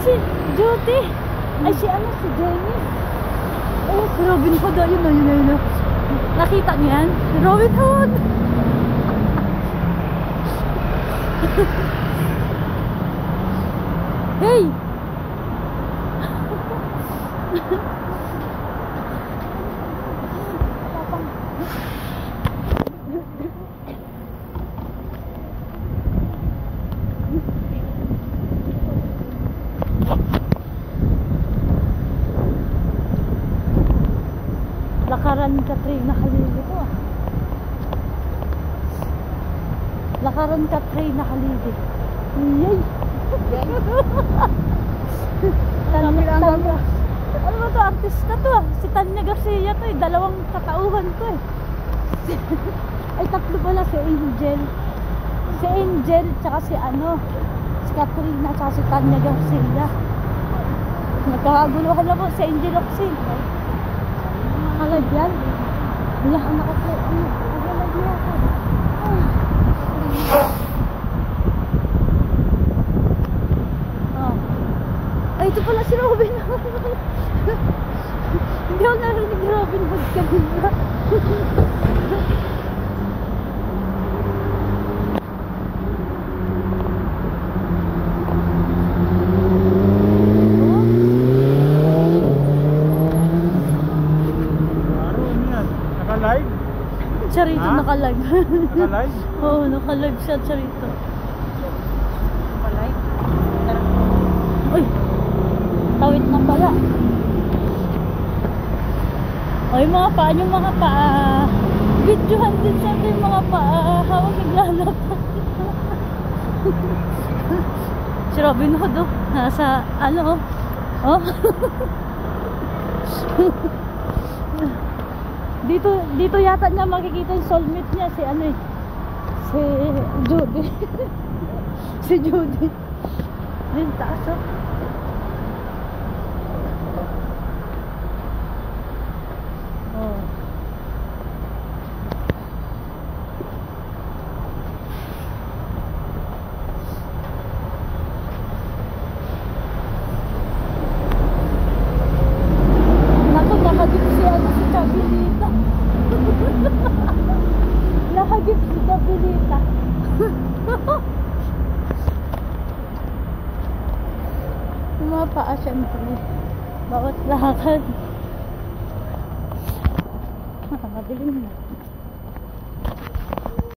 si Judy. Ay, si ano, si Jenny. Oh, si Robin Hood. Ayun na, yun na. Nakita niyo yan? Robin Hood! Hey! Lakaran Katrina Halili ko ah. Lakaran Katrina Halili. Yay! Ano ba to? Artista to ah. Si Tanya Garcia to eh. 2 katauhan to eh. Ay, 3 pala. Si Angel. Si Angel tsaka si ano, si Katrina tsaka si Tanya Garcia. Nagkakaguluhan na po si Angel Oxin. Nakalag yan. Biyak ang nakapay. Nakalag yan. Ay, ito pala si Robin Hood. Hindi ako narinig ni Robin Hood kanina. Naka-live? Charito naka-live. Naka-live? Oo, naka-live siya, Charito. Naka-live? Uy! Tawid na pala. Ay, mga paa, yung mga paa. Videohan din siyempre yung mga paa. Hawag naglalapag. Si Robin Hood, oh. Nasa, ano, oh. Dito yata niya makikita yung soulmate niya. Si ano eh. Si Judy. Si Judy. Ayun, taas oh. Nakagip si ano, si Cabilita. Nakagip si Cabilita. Pumapaa siyempre. Bawat lakad. Madilim na.